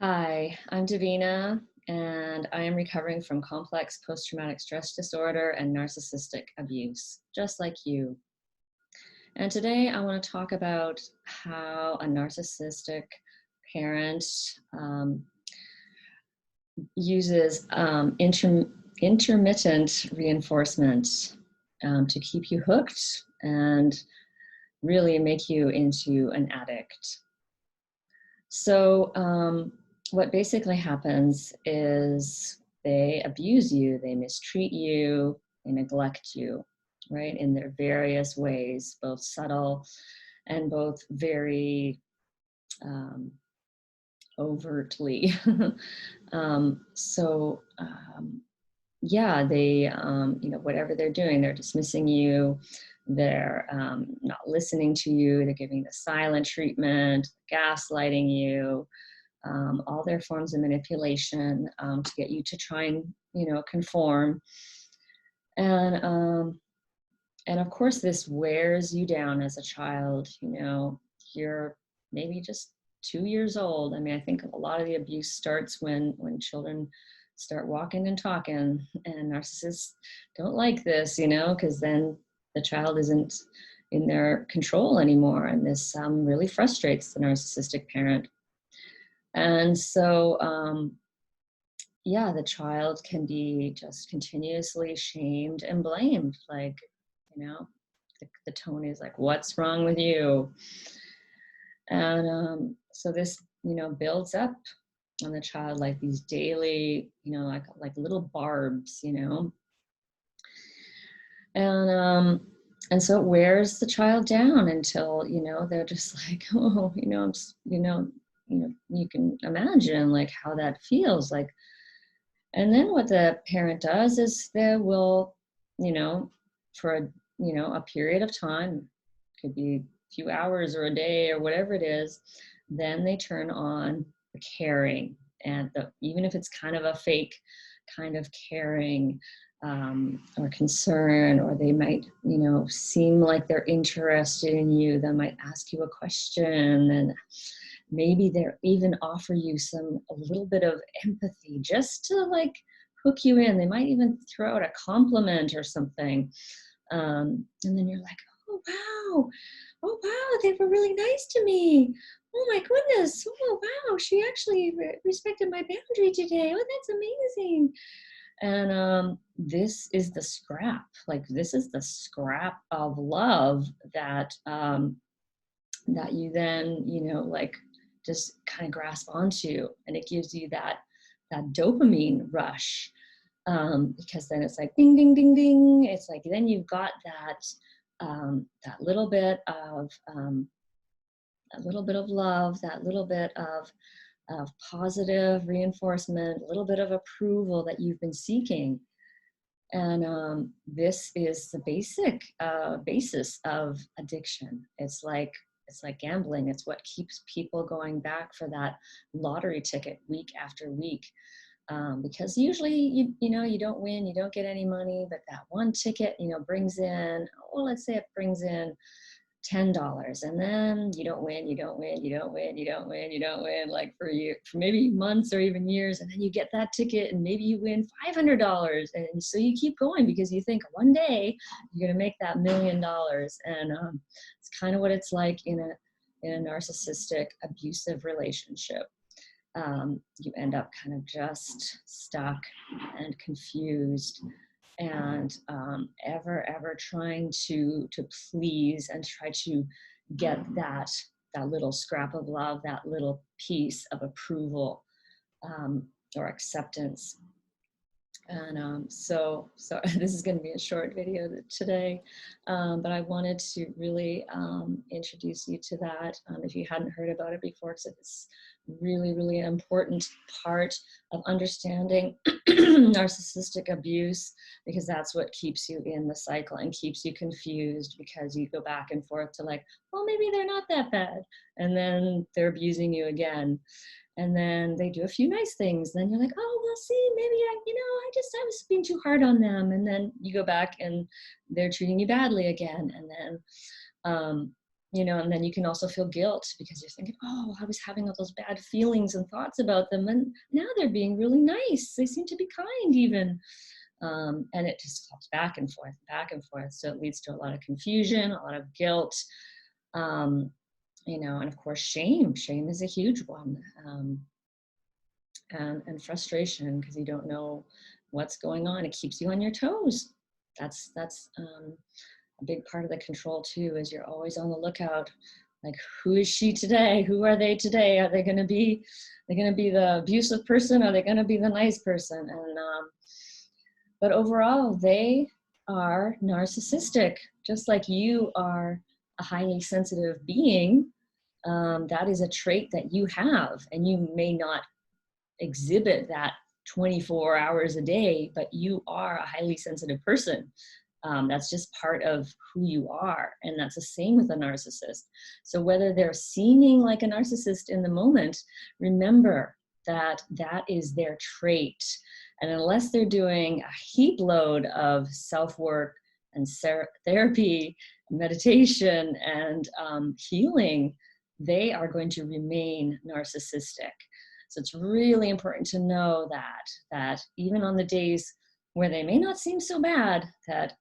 Hi, I'm Davina, and I am recovering from complex post-traumatic stress disorder and narcissistic abuse, just like you. And today I want to talk about how a narcissistic parent um, uses intermittent reinforcement to keep you hooked and really make you into an addict. So, what basically happens is they abuse you, they mistreat you, they neglect you, right, in their various ways, both subtle and both very um, overtly. So, yeah, whatever they're doing, they're dismissing you, they're not listening to you, they're giving the silent treatment, gaslighting you, all their forms of manipulation to get you to try and conform, and and of course this wears you down as a child. You're maybe just 2 years old. I mean, I think a lot of the abuse starts when children start walking and talking, and narcissists don't like this, because then the child isn't in their control anymore, and this really frustrates the narcissistic parent. And so, yeah, the child can be just continuously shamed and blamed. Like, the tone is like, what's wrong with you? And so this, builds up on the child like these daily, like little barbs, and and so it wears the child down until they're just like, oh, you can imagine like how that feels like. And then what the parent does is they will, for a period of time, could be a few hours or a day or whatever it is, then they turn on the caring, and even if it's kind of a fake kind of caring, or concern, or they might, seem like they're interested in you. They might ask you a question, and maybe they'll even offer you a little bit of empathy just to like hook you in. They might even throw out a compliment or something. And then you're like, oh, wow. Oh, wow. They were really nice to me. Oh, my goodness. Oh, wow. She actually respected my boundary today. Oh, that's amazing. And this is the scrap. Like, this is the scrap of love that you then, like just kind of grasp onto, and it gives you that dopamine rush, because then it's like ding, ding, ding, ding. It's like then you've got that little bit of love, that little bit of positive reinforcement, a little bit of approval that you've been seeking. And this is the basis of addiction. It's like gambling. It's what keeps people going back for that lottery ticket week after week. Because usually you don't win, you don't get any money, but that one ticket brings in, well, let's say it brings in $10, and then you don't win, you don't win, you don't win, you don't win, you don't win, like for maybe months or even years, and then you get that ticket and maybe you win $500, and so you keep going because you think one day you're going to make that $1,000,000. And it's kind of what it's like in a narcissistic abusive relationship. You end up kind of just stuck and confused, and ever trying to please and try to get that little scrap of love, that little piece of approval, or acceptance. And so this is going to be a short video today, but I wanted to really introduce you to that, if you hadn't heard about it before, because it's really, really an important part of understanding narcissistic abuse, because that's what keeps you in the cycle and keeps you confused, because you go back and forth to like, well, maybe they're not that bad, and then they're abusing you again. And then they do a few nice things. Then you're like, oh, well, see, maybe I was being too hard on them. And then you go back and they're treating you badly again. And then you know, and then you can also feel guilt because you're thinking, oh, I was having all those bad feelings and thoughts about them, and now they're being really nice. They seem to be kind even. And it just flops back and forth, back and forth. So it leads to a lot of confusion, a lot of guilt, you know, and of course, shame. Shame is a huge one. And frustration because you don't know what's going on. It keeps you on your toes. That's a big part of the control too, is you're always on the lookout. Like, who is she today? Who are they today? Are they going to be the abusive person? Are they going to be the nice person? And but overall, they are narcissistic, just like you are a highly sensitive being. That is a trait that you have, and you may not exhibit that 24 hours a day, but you are a highly sensitive person. That's just part of who you are. And that's the same with a narcissist. So whether they're seeming like a narcissist in the moment, remember that that is their trait. And unless they're doing a heap load of self-work and therapy, meditation, and healing, they are going to remain narcissistic. So it's really important to know that even on the days where they may not seem so bad, that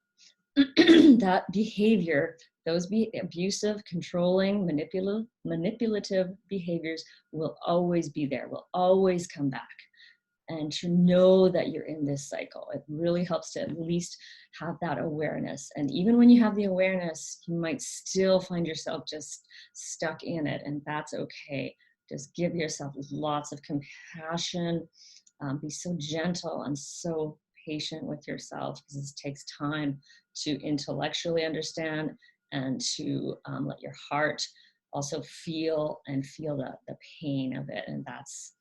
that behavior, those abusive, controlling, manipulative behaviors will always be there, will always come back. And to know that you're in this cycle, it really helps to at least have that awareness. And even when you have the awareness, you might still find yourself just stuck in it, and that's okay. Just give yourself lots of compassion. Be so gentle and so patient with yourself, because this takes time to intellectually understand and to let your heart also feel the pain of it. And that's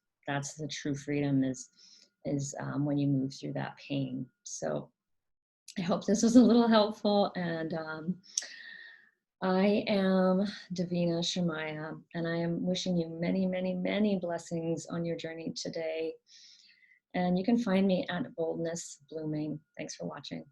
the true freedom, is when you move through that pain. So I hope this was a little helpful. And I am Davina Shemaya, and I am wishing you many, many, many blessings on your journey today. And you can find me at Boldness Blooming. Thanks for watching.